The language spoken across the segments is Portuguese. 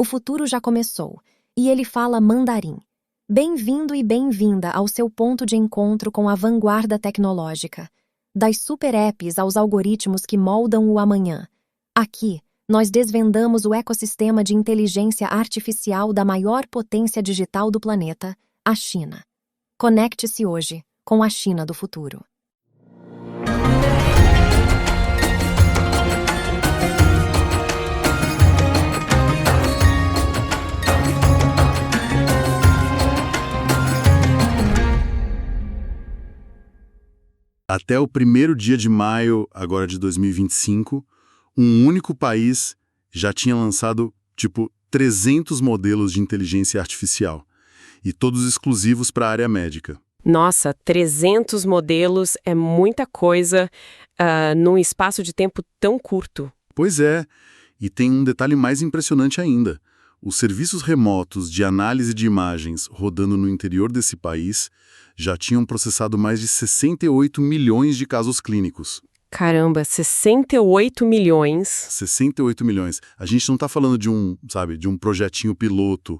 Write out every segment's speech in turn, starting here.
O futuro já começou, e ele fala mandarim. Bem-vindo e bem-vinda ao seu ponto de encontro com a vanguarda tecnológica. Das super apps aos algoritmos que moldam o amanhã. Aqui, nós desvendamos o ecossistema de inteligência artificial da maior potência digital do planeta, a China. Conecte-se hoje com a China do futuro. Até o 1º dia de maio, agora de 2025, um único país já tinha lançado, 300 modelos de inteligência artificial, e todos exclusivos para a área médica. Nossa, 300 modelos é muita coisa num espaço de tempo tão curto. Pois é, e tem um detalhe mais impressionante ainda. Os serviços remotos de análise de imagens rodando no interior desse país já tinham processado mais de 68 milhões de casos clínicos. Caramba, 68 milhões. 68 milhões. A gente não está falando de um projetinho piloto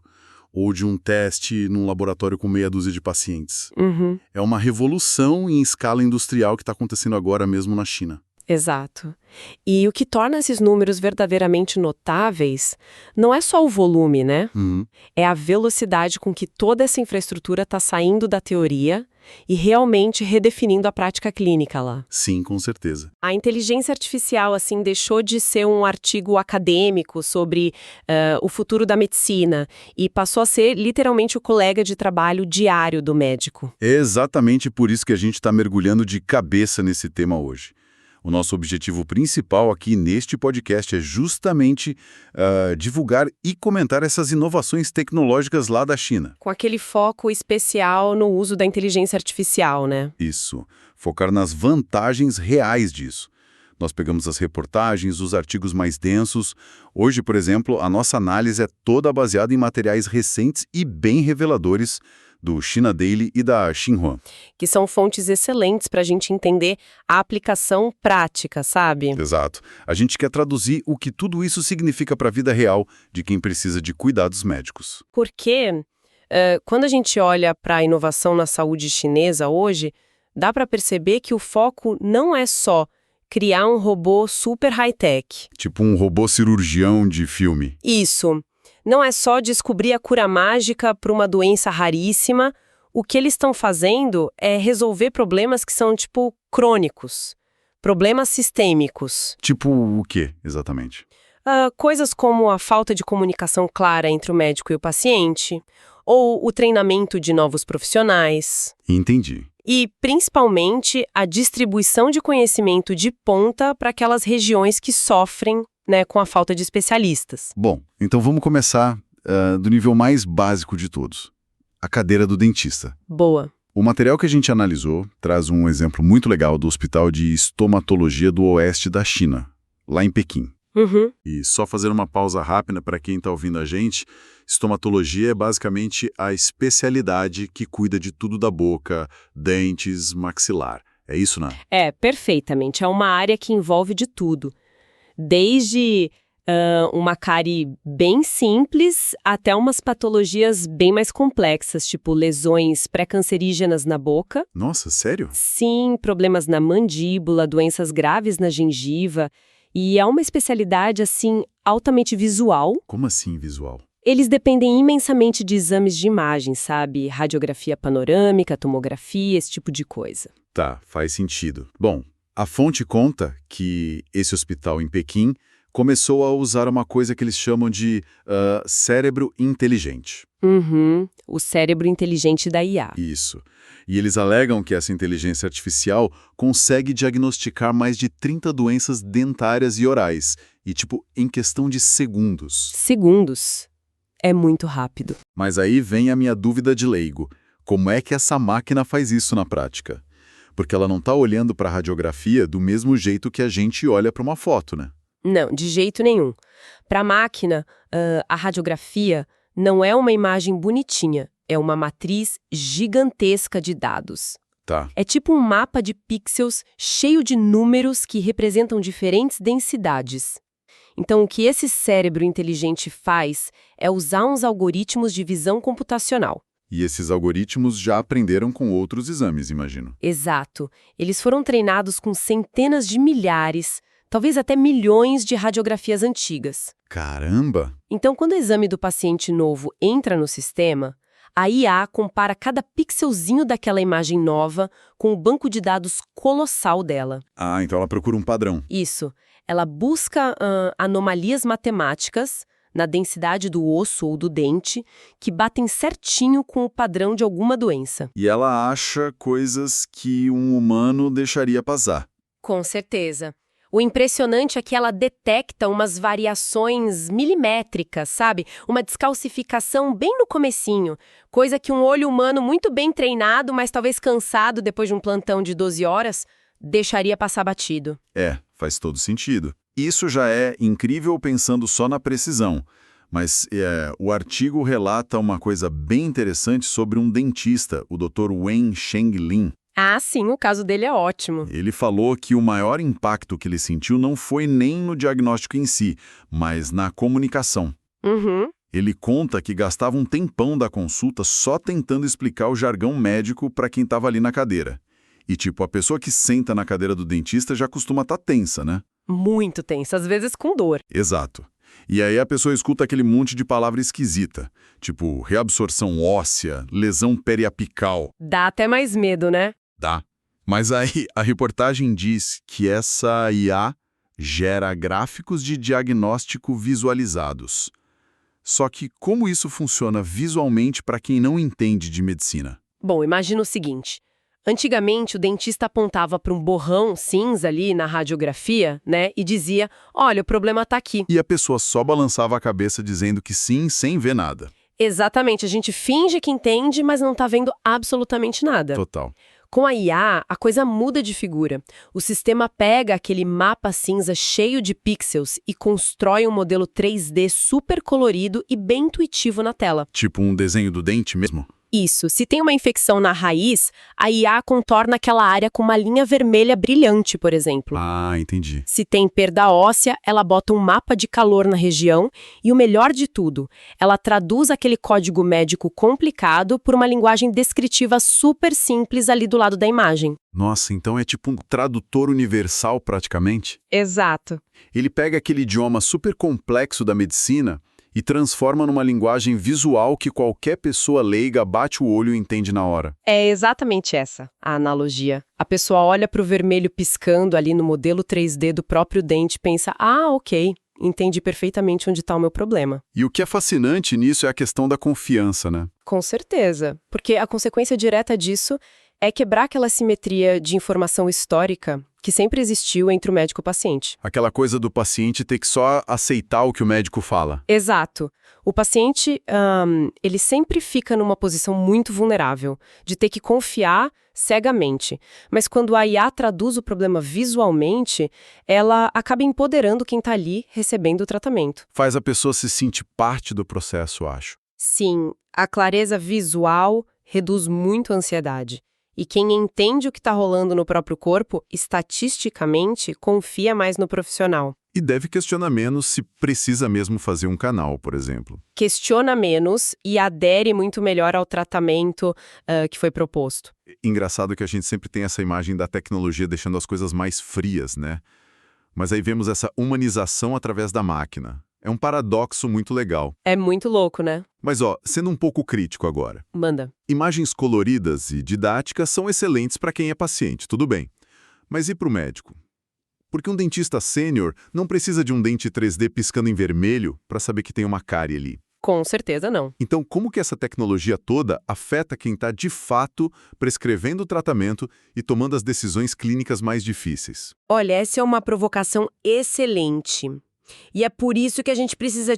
ou de um teste num laboratório com meia dúzia de pacientes. Uhum. É uma revolução em escala industrial que está acontecendo agora mesmo na China. Exato. E o que torna esses números verdadeiramente notáveis não é só o volume, né? Uhum. É a velocidade com que toda essa infraestrutura está saindo da teoria e realmente redefinindo a prática clínica lá. Sim, com certeza. A inteligência artificial, assim, deixou de ser um artigo acadêmico sobre o futuro da medicina e passou a ser literalmente o colega de trabalho diário do médico. É exatamente por isso que a gente está mergulhando de cabeça nesse tema hoje. O nosso objetivo principal aqui neste podcast é justamente divulgar e comentar essas inovações tecnológicas lá da China. Com aquele foco especial no uso da inteligência artificial, né? Isso. Focar nas vantagens reais disso. Nós pegamos as reportagens, os artigos mais densos. Hoje, por exemplo, a nossa análise é toda baseada em materiais recentes e bem reveladores do China Daily e da Xinhua. Que são fontes excelentes para a gente entender a aplicação prática, sabe? Exato. A gente quer traduzir o que tudo isso significa para a vida real de quem precisa de cuidados médicos. Porque quando a gente olha para a inovação na saúde chinesa hoje, dá para perceber que o foco não é só criar um robô super high-tech. Tipo um robô cirurgião de filme. Isso. Não é só descobrir a cura mágica para uma doença raríssima. O que eles estão fazendo é resolver problemas que são, crônicos. Problemas sistêmicos. Tipo o quê, exatamente? Coisas como a falta de comunicação clara entre o médico e o paciente, ou o treinamento de novos profissionais. Entendi. E, principalmente, a distribuição de conhecimento de ponta para aquelas regiões que sofrem, com a falta de especialistas. Bom, então vamos começar do nível mais básico de todos. A cadeira do dentista. Boa. O material que a gente analisou traz um exemplo muito legal do Hospital de Estomatologia do Oeste da China, lá em Pequim. Uhum. E só fazer uma pausa rápida para quem está ouvindo a gente, estomatologia é basicamente a especialidade que cuida de tudo da boca, dentes, maxilar. É isso, né? É, perfeitamente. É uma área que envolve de tudo. Desde uma cárie bem simples até umas patologias bem mais complexas, tipo lesões pré-cancerígenas na boca. Nossa, sério? Sim, problemas na mandíbula, doenças graves na gengiva. E é uma especialidade, assim, altamente visual. Como assim visual? Eles dependem imensamente de exames de imagem, sabe? Radiografia panorâmica, tomografia, esse tipo de coisa. Tá, faz sentido. Bom, a fonte conta que esse hospital em Pequim começou a usar uma coisa que eles chamam de cérebro inteligente. Uhum, o cérebro inteligente da IA. Isso. E eles alegam que essa inteligência artificial consegue diagnosticar mais de 30 doenças dentárias e orais, e em questão de segundos. Segundos. É muito rápido. Mas aí vem a minha dúvida de leigo. Como é que essa máquina faz isso na prática? Porque ela não está olhando para a radiografia do mesmo jeito que a gente olha para uma foto, né? Não, de jeito nenhum. Para a máquina, a radiografia não é uma imagem bonitinha, é uma matriz gigantesca de dados. Tá. É tipo um mapa de pixels cheio de números que representam diferentes densidades. Então, o que esse cérebro inteligente faz é usar uns algoritmos de visão computacional. E esses algoritmos já aprenderam com outros exames, imagino. Exato. Eles foram treinados com centenas de milhares, talvez até milhões de radiografias antigas. Caramba! Então, quando o exame do paciente novo entra no sistema, a IA compara cada pixelzinho daquela imagem nova com o banco de dados colossal dela. Ah, então ela procura um padrão. Isso. Ela busca anomalias matemáticas na densidade do osso ou do dente que batem certinho com o padrão de alguma doença. E ela acha coisas que um humano deixaria passar. Com certeza. O impressionante é que ela detecta umas variações milimétricas, sabe? Uma descalcificação bem no comecinho, coisa que um olho humano muito bem treinado, mas talvez cansado depois de um plantão de 12 horas, deixaria passar batido. Faz todo sentido. Isso já é incrível pensando só na precisão, mas o artigo relata uma coisa bem interessante sobre um dentista, o Dr. Wen Sheng Lin. Ah, sim, o caso dele é ótimo. Ele falou que o maior impacto que ele sentiu não foi nem no diagnóstico em si, mas na comunicação. Uhum. Ele conta que gastava um tempão da consulta só tentando explicar o jargão médico para quem estava ali na cadeira. E a pessoa que senta na cadeira do dentista já costuma estar tensa, né? Muito tensa, às vezes com dor. Exato. E aí a pessoa escuta aquele monte de palavra esquisita, tipo reabsorção óssea, lesão periapical. Dá até mais medo, né? Dá. Mas aí a reportagem diz que essa IA gera gráficos de diagnóstico visualizados. Só que como isso funciona visualmente para quem não entende de medicina? Bom, imagina o seguinte. Antigamente, o dentista apontava para um borrão cinza ali na radiografia, né, e dizia, olha, o problema está aqui. E a pessoa só balançava a cabeça dizendo que sim, sem ver nada. Exatamente, a gente finge que entende, mas não está vendo absolutamente nada. Total. Com a IA, a coisa muda de figura. O sistema pega aquele mapa cinza cheio de pixels e constrói um modelo 3D super colorido e bem intuitivo na tela. Tipo um desenho do dente mesmo? Isso. Se tem uma infecção na raiz, a IA contorna aquela área com uma linha vermelha brilhante, por exemplo. Ah, entendi. Se tem perda óssea, ela bota um mapa de calor na região e o melhor de tudo, ela traduz aquele código médico complicado por uma linguagem descritiva super simples ali do lado da imagem. Nossa, então é tipo um tradutor universal praticamente? Exato. Ele pega aquele idioma super complexo da medicina e transforma numa linguagem visual que qualquer pessoa leiga bate o olho e entende na hora. É exatamente essa a analogia. A pessoa olha para o vermelho piscando ali no modelo 3D do próprio dente e pensa, ah, ok, entendi perfeitamente onde está o meu problema. E o que é fascinante nisso é a questão da confiança, né? Com certeza, porque a consequência direta disso é quebrar aquela simetria de informação histórica que sempre existiu entre o médico e o paciente. Aquela coisa do paciente ter que só aceitar o que o médico fala. Exato. O paciente, ele sempre fica numa posição muito vulnerável, de ter que confiar cegamente. Mas quando a IA traduz o problema visualmente, ela acaba empoderando quem está ali recebendo o tratamento. Faz a pessoa se sentir parte do processo, acho. Sim, a clareza visual reduz muito a ansiedade. E quem entende o que está rolando no próprio corpo, estatisticamente, confia mais no profissional. E deve questionar menos se precisa mesmo fazer um canal, por exemplo. Questiona menos e adere muito melhor ao tratamento que foi proposto. Engraçado que a gente sempre tem essa imagem da tecnologia deixando as coisas mais frias, né? Mas aí vemos essa humanização através da máquina. É um paradoxo muito legal. É muito louco, né? Mas sendo um pouco crítico agora. Manda. Imagens coloridas e didáticas são excelentes para quem é paciente, tudo bem. Mas e para o médico? Porque um dentista sênior não precisa de um dente 3D piscando em vermelho para saber que tem uma cárie ali. Com certeza não. Então, como que essa tecnologia toda afeta quem está, de fato, prescrevendo o tratamento e tomando as decisões clínicas mais difíceis? Olha, essa é uma provocação excelente. E é por isso que a gente precisa,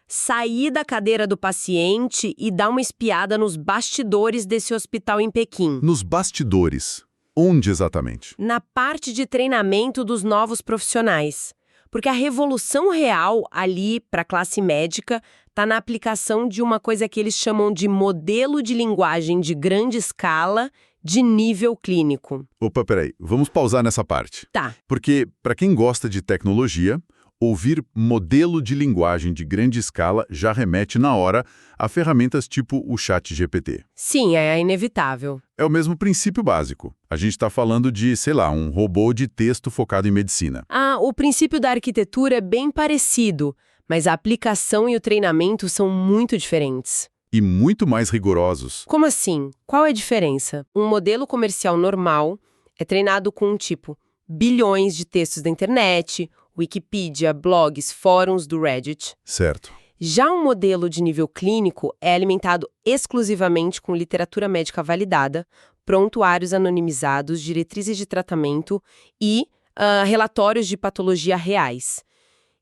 sair da cadeira do paciente e dar uma espiada nos bastidores desse hospital em Pequim. Nos bastidores. Onde exatamente? Na parte de treinamento dos novos profissionais. Porque a revolução real ali para a classe médica está na aplicação de uma coisa que eles chamam de modelo de linguagem de grande escala de nível clínico. Opa, peraí, vamos pausar nessa parte. Tá. Porque, para quem gosta de tecnologia, Ouvir modelo de linguagem de grande escala já remete na hora a ferramentas tipo o ChatGPT. Sim, é inevitável. É o mesmo princípio básico. A gente está falando de, sei lá, um robô de texto focado em medicina. O princípio da arquitetura é bem parecido, mas a aplicação e o treinamento são muito diferentes. E muito mais rigorosos. Como assim? Qual é a diferença? Um modelo comercial normal é treinado com, bilhões de textos da internet, Wikipedia, blogs, fóruns do Reddit. Certo. Já um modelo de nível clínico é alimentado exclusivamente com literatura médica validada, prontuários anonimizados, diretrizes de tratamento e relatórios de patologia reais.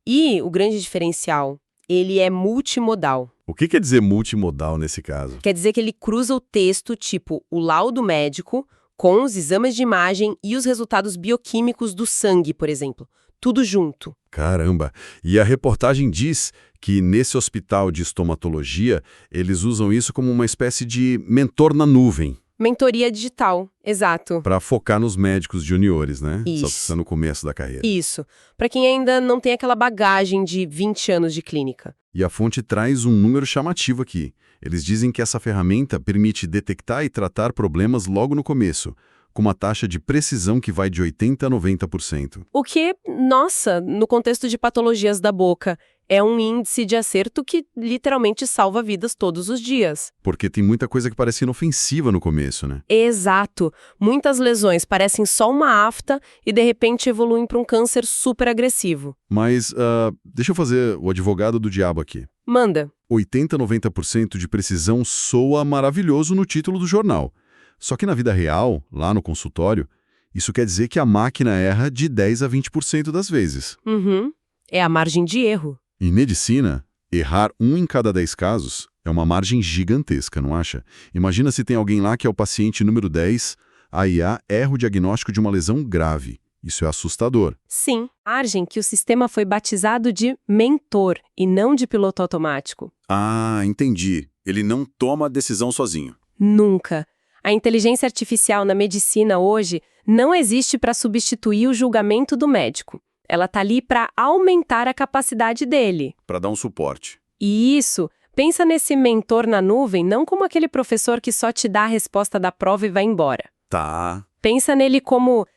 E o grande diferencial, ele é multimodal. O que quer dizer multimodal nesse caso? Quer dizer que ele cruza o texto, tipo o laudo médico, com os exames de imagem e os resultados bioquímicos do sangue, por exemplo. Tudo junto. Caramba! E a reportagem diz que nesse hospital de estomatologia, eles usam isso como uma espécie de mentor na nuvem. Mentoria digital, exato. Para focar nos médicos juniores, né? Isso. Só que está no começo da carreira. Isso. Para quem ainda não tem aquela bagagem de 20 anos de clínica. E a fonte traz um número chamativo aqui. Eles dizem que essa ferramenta permite detectar e tratar problemas logo no começo, com uma taxa de precisão que vai de 80% a 90%. O que, nossa, no contexto de patologias da boca, é um índice de acerto que literalmente salva vidas todos os dias. Porque tem muita coisa que parece inofensiva no começo, né? Exato. Muitas lesões parecem só uma afta e de repente evoluem para um câncer super agressivo. Mas, deixa eu fazer o advogado do diabo aqui. Manda. 80% a 90% de precisão soa maravilhoso no título do jornal. Só que na vida real, lá no consultório, isso quer dizer que a máquina erra de 10% a 20% das vezes. Uhum. É a margem de erro. Em medicina, errar 1 em cada 10 casos é uma margem gigantesca, não acha? Imagina se tem alguém lá que é o paciente número 10, a IA erra o diagnóstico de uma lesão grave. Isso é assustador. Sim, margem que o sistema foi batizado de mentor e não de piloto automático. Ah, entendi. Ele não toma a decisão sozinho. Nunca. A inteligência artificial na medicina hoje não existe para substituir o julgamento do médico. Ela está ali para aumentar a capacidade dele. Para dar um suporte. E isso, pensa nesse mentor na nuvem não como aquele professor que só te dá a resposta da prova e vai embora. Tá. Pensa nele como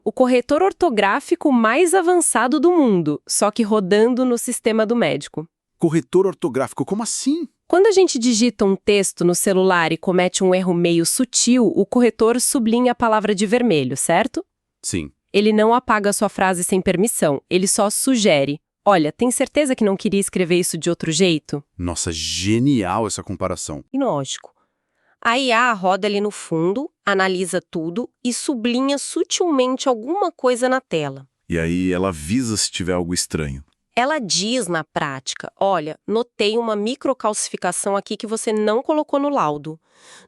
o corretor ortográfico mais avançado do mundo, só que rodando no sistema do médico. Corretor ortográfico, como assim? Quando a gente digita um texto no celular e comete um erro meio sutil, o corretor sublinha a palavra de vermelho, certo? Sim. Ele não apaga a sua frase sem permissão, ele só sugere. Olha, tem certeza que não queria escrever isso de outro jeito? Nossa, genial essa comparação. E lógico. A IA roda ali no fundo, analisa tudo e sublinha sutilmente alguma coisa na tela. E aí ela avisa se tiver algo estranho. Ela diz na prática, olha, notei uma microcalcificação aqui que você não colocou no laudo.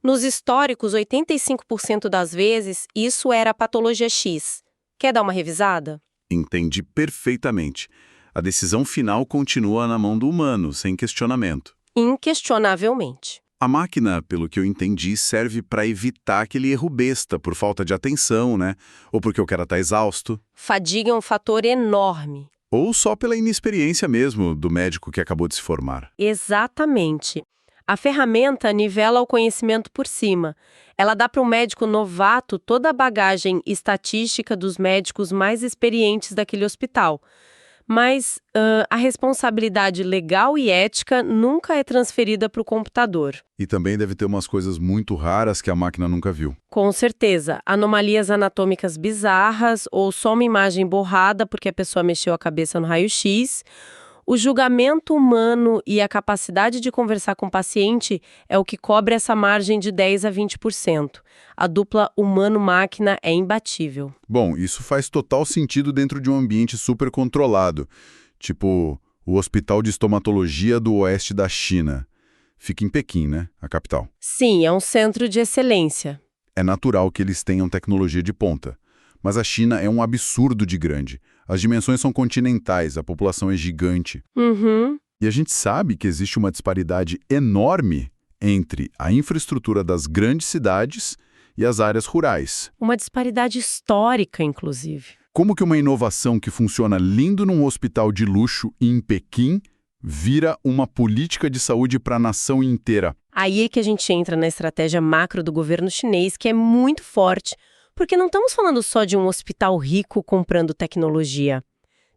Nos históricos, 85% das vezes, isso era patologia X. Quer dar uma revisada? Entendi perfeitamente. A decisão final continua na mão do humano, sem questionamento. Inquestionavelmente. A máquina, pelo que eu entendi, serve para evitar aquele erro besta por falta de atenção, né? Ou porque o cara tá exausto. Fadiga é um fator enorme. Ou só pela inexperiência mesmo do médico que acabou de se formar. Exatamente. A ferramenta nivela o conhecimento por cima. Ela dá para o médico novato toda a bagagem estatística dos médicos mais experientes daquele hospital. Mas a responsabilidade legal e ética nunca é transferida para o computador. E também deve ter umas coisas muito raras que a máquina nunca viu. Com certeza. Anomalias anatômicas bizarras ou só uma imagem borrada porque a pessoa mexeu a cabeça no raio-x. O julgamento humano e a capacidade de conversar com o paciente é o que cobre essa margem de 10% a 20%. A dupla humano-máquina é imbatível. Bom, isso faz total sentido dentro de um ambiente super controlado. Tipo, o Hospital de Estomatologia do Oeste da China. Fica em Pequim, né? A capital. Sim, é um centro de excelência. É natural que eles tenham tecnologia de ponta. Mas a China é um absurdo de grande. As dimensões são continentais, a população é gigante. Uhum. E a gente sabe que existe uma disparidade enorme entre a infraestrutura das grandes cidades e as áreas rurais. Uma disparidade histórica, inclusive. Como que uma inovação que funciona lindo num hospital de luxo em Pequim vira uma política de saúde para a nação inteira? Aí é que a gente entra na estratégia macro do governo chinês, que é muito forte, porque não estamos falando só de um hospital rico comprando tecnologia.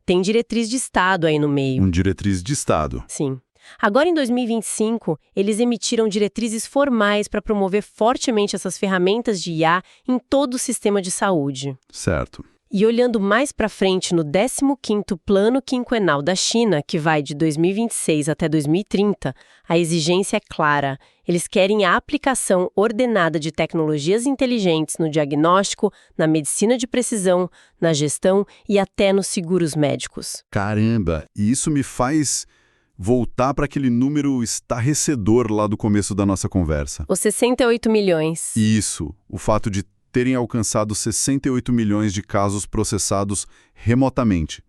Tem diretriz de Estado aí no meio. Um diretriz de Estado. Sim. Agora, em 2025, eles emitiram diretrizes formais para promover fortemente essas ferramentas de IA em todo o sistema de saúde. Certo. E olhando mais para frente no 15º Plano Quinquenal da China, que vai de 2026 até 2030, a exigência é clara. Eles querem a aplicação ordenada de tecnologias inteligentes no diagnóstico, na medicina de precisão, na gestão e até nos seguros médicos. Caramba, e isso me faz voltar para aquele número estarrecedor lá do começo da nossa conversa. Os 68 milhões. Isso, o fato de terem alcançado 68 milhões de casos processados remotamente.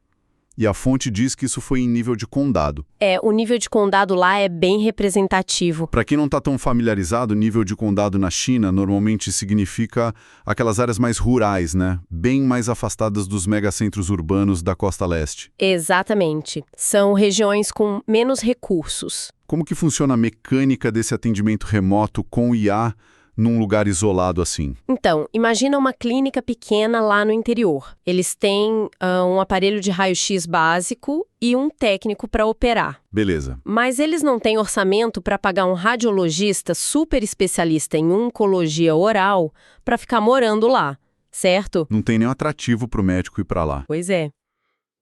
E a fonte diz que isso foi em nível de condado. O nível de condado lá é bem representativo. Para quem não está tão familiarizado, o nível de condado na China normalmente significa aquelas áreas mais rurais, né? Bem mais afastadas dos megacentros urbanos da costa leste. Exatamente. São regiões com menos recursos. Como que funciona a mecânica desse atendimento remoto com IA num lugar isolado assim? Então, imagina uma clínica pequena lá no interior. Eles têm um aparelho de raio-x básico e um técnico para operar. Beleza. Mas eles não têm orçamento para pagar um radiologista super especialista em oncologia oral para ficar morando lá, certo? Não tem nenhum atrativo para o médico ir para lá. Pois é.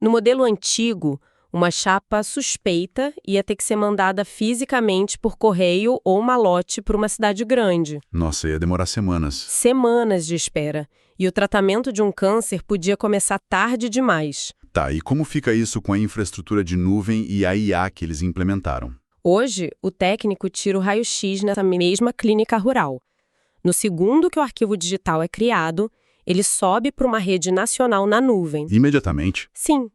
No modelo antigo, uma chapa suspeita ia ter que ser mandada fisicamente por correio ou malote para uma cidade grande. Nossa, ia demorar semanas. Semanas de espera. E o tratamento de um câncer podia começar tarde demais. Tá, e como fica isso com a infraestrutura de nuvem e a IA que eles implementaram? Hoje, o técnico tira o raio-x nessa mesma clínica rural. No segundo que o arquivo digital é criado, ele sobe para uma rede nacional na nuvem. Imediatamente? Sim.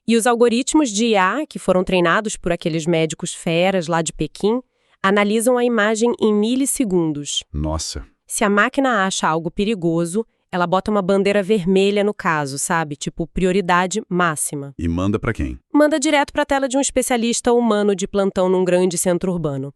E os algoritmos de IA, que foram treinados por aqueles médicos feras lá de Pequim, analisam a imagem em milissegundos. Nossa. Se a máquina acha algo perigoso, ela bota uma bandeira vermelha no caso, sabe? Tipo, prioridade máxima. E manda para quem? Manda direto para a tela de um especialista humano de plantão num grande centro urbano.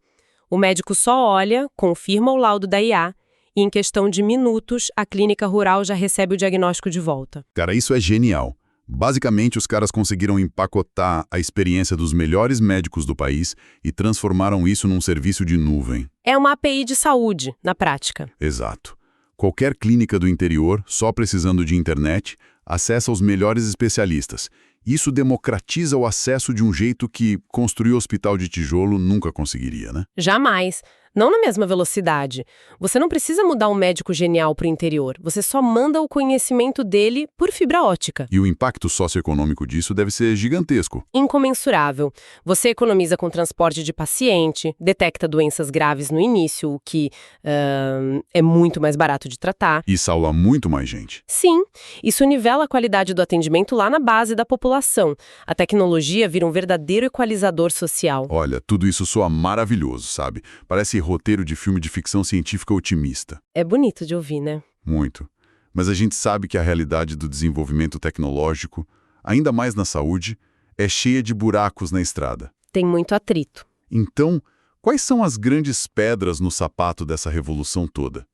O médico só olha, confirma o laudo da IA e, em questão de minutos, a clínica rural já recebe o diagnóstico de volta. Cara, isso é genial. Basicamente, os caras conseguiram empacotar a experiência dos melhores médicos do país e transformaram isso num serviço de nuvem. É uma API de saúde, na prática. Exato. Qualquer clínica do interior, só precisando de internet, acessa os melhores especialistas. Isso democratiza o acesso de um jeito que construir o hospital de tijolo nunca conseguiria, né? Jamais. Não na mesma velocidade. Você não precisa mudar um médico genial para o interior. Você só manda o conhecimento dele por fibra ótica. E o impacto socioeconômico disso deve ser gigantesco. Incomensurável. Você economiza com transporte de paciente, detecta doenças graves no início, o que é muito mais barato de tratar. E salva muito mais gente. Sim, isso nivela a qualidade do atendimento lá na base da população. A tecnologia vira um verdadeiro equalizador social. Olha, tudo isso soa maravilhoso, sabe? Parece roteiro de filme de ficção científica otimista. É bonito de ouvir, né? Muito. Mas a gente sabe que a realidade do desenvolvimento tecnológico, ainda mais na saúde, é cheia de buracos na estrada. Tem muito atrito. Então, quais são as grandes pedras no sapato dessa revolução toda?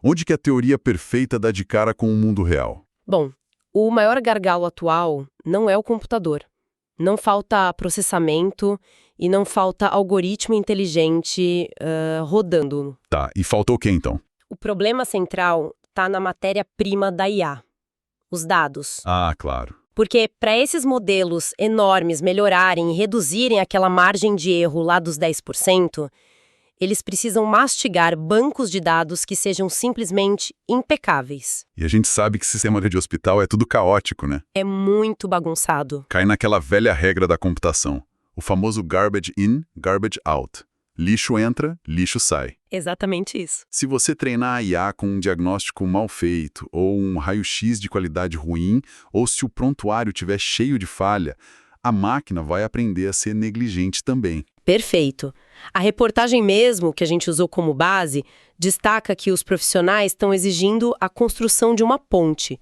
Onde que a teoria perfeita dá de cara com o mundo real? Bom, o maior gargalo atual não é o computador. Não falta processamento e não falta algoritmo inteligente rodando. Tá, e faltou o quê então? O problema central está na matéria-prima da IA, os dados. Ah, claro. Porque para esses modelos enormes melhorarem e reduzirem aquela margem de erro lá dos 10%, eles precisam mastigar bancos de dados que sejam simplesmente impecáveis. E a gente sabe que sistema de hospital é tudo caótico, né? É muito bagunçado. Cai naquela velha regra da computação. O famoso garbage in, garbage out. Lixo entra, lixo sai. Exatamente isso. Se você treinar a IA com um diagnóstico mal feito, ou um raio-x de qualidade ruim, ou se o prontuário estiver cheio de falha, a máquina vai aprender a ser negligente também. Perfeito. A reportagem mesmo, que a gente usou como base, destaca que os profissionais estão exigindo a construção de uma ponte.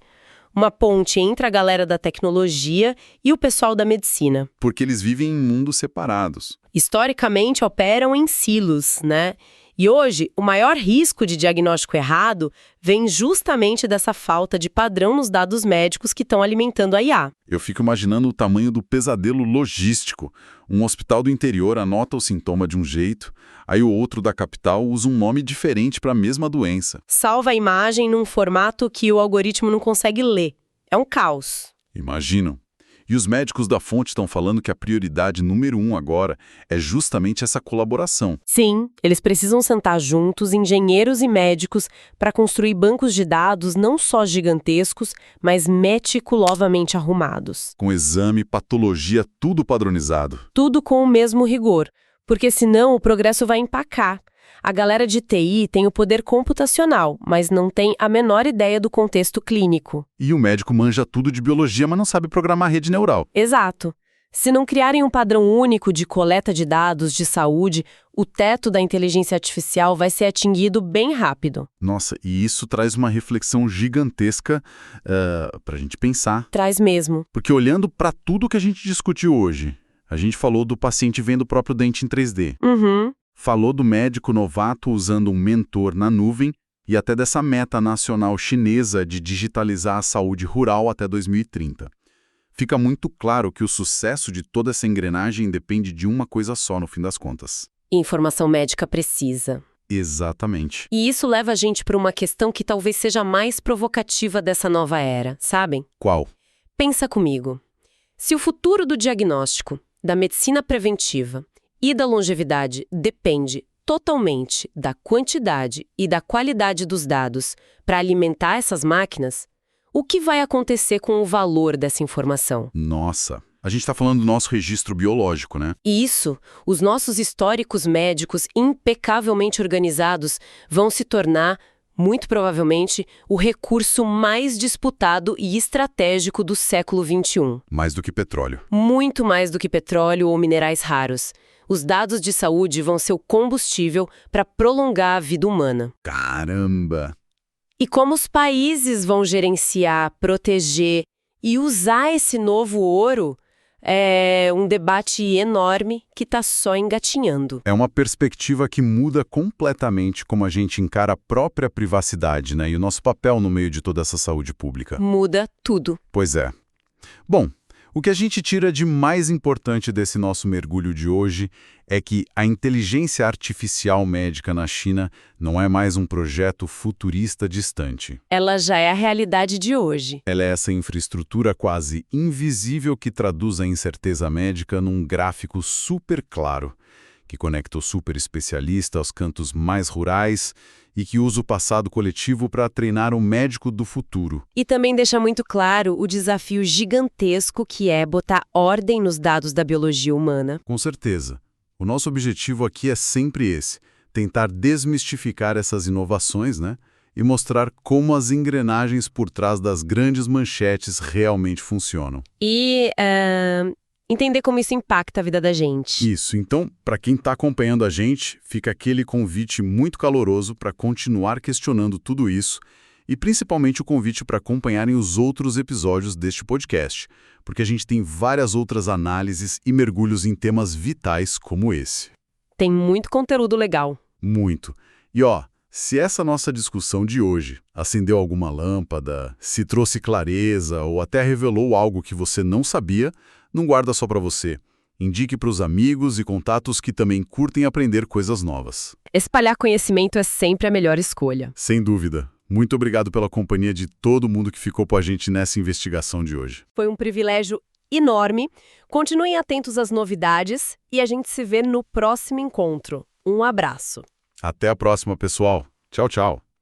uma ponte entre a galera da tecnologia e o pessoal da medicina. Porque eles vivem em mundos separados. Historicamente, operam em silos, né? E hoje, o maior risco de diagnóstico errado vem justamente dessa falta de padrão nos dados médicos que estão alimentando a IA. Eu fico imaginando o tamanho do pesadelo logístico. Um hospital do interior anota o sintoma de um jeito, aí o outro da capital usa um nome diferente para a mesma doença. Salva a imagem num formato que o algoritmo não consegue ler. É um caos. Imagino. E os médicos da fonte estão falando que a prioridade número 1 agora é justamente essa colaboração. Sim, eles precisam sentar juntos, engenheiros e médicos, para construir bancos de dados não só gigantescos, mas meticulosamente arrumados. Com exame, patologia, tudo padronizado. Tudo com o mesmo rigor, porque senão o progresso vai empacar. A galera de TI tem o poder computacional, mas não tem a menor ideia do contexto clínico. E o médico manja tudo de biologia, mas não sabe programar rede neural. Exato. Se não criarem um padrão único de coleta de dados de saúde, o teto da inteligência artificial vai ser atingido bem rápido. Nossa, e isso traz uma reflexão gigantesca para a gente pensar. Traz mesmo. Porque olhando para tudo que a gente discutiu hoje, a gente falou do paciente vendo o próprio dente em 3D. Falou do médico novato usando um mentor na nuvem e até dessa meta nacional chinesa de digitalizar a saúde rural até 2030. Fica muito claro que o sucesso de toda essa engrenagem depende de uma coisa só, no fim das contas. Informação médica precisa. Exatamente. E isso leva a gente para uma questão que talvez seja a mais provocativa dessa nova era, sabem? Qual? Pensa comigo. Se o futuro do diagnóstico, da medicina preventiva e da longevidade depende totalmente da quantidade e da qualidade dos dados para alimentar essas máquinas, o que vai acontecer com o valor dessa informação? Nossa, a gente está falando do nosso registro biológico, né? Isso, os nossos históricos médicos impecavelmente organizados vão se tornar, muito provavelmente, o recurso mais disputado e estratégico do século XXI. Mais do que petróleo. Muito mais do que petróleo ou minerais raros. Os dados de saúde vão ser o combustível para prolongar a vida humana. Caramba! E como os países vão gerenciar, proteger e usar esse novo ouro é um debate enorme que está só engatinhando. É uma perspectiva que muda completamente como a gente encara a própria privacidade, né? E o nosso papel no meio de toda essa saúde pública. Muda tudo. Pois é. Bom, o que a gente tira de mais importante desse nosso mergulho de hoje é que a inteligência artificial médica na China não é mais um projeto futurista distante. Ela já é a realidade de hoje. Ela é essa infraestrutura quase invisível que traduz a incerteza médica num gráfico super claro, que conecta o super especialista aos cantos mais rurais e que usa o passado coletivo para treinar o médico do futuro. E também deixa muito claro o desafio gigantesco que é botar ordem nos dados da biologia humana. Com certeza. O nosso objetivo aqui é sempre esse, tentar desmistificar essas inovações, né? E mostrar como as engrenagens por trás das grandes manchetes realmente funcionam. E entender como isso impacta a vida da gente. Isso. Então, para quem está acompanhando a gente, fica aquele convite muito caloroso para continuar questionando tudo isso e principalmente o convite para acompanharem os outros episódios deste podcast, porque a gente tem várias outras análises e mergulhos em temas vitais como esse. Tem muito conteúdo legal. Muito. E se essa nossa discussão de hoje acendeu alguma lâmpada, se trouxe clareza ou até revelou algo que você não sabia, não guarda só para você. Indique para os amigos e contatos que também curtem aprender coisas novas. Espalhar conhecimento é sempre a melhor escolha. Sem dúvida. Muito obrigado pela companhia de todo mundo que ficou com a gente nessa investigação de hoje. Foi um privilégio enorme. Continuem atentos às novidades e a gente se vê no próximo encontro. Um abraço. Até a próxima, pessoal. Tchau, tchau.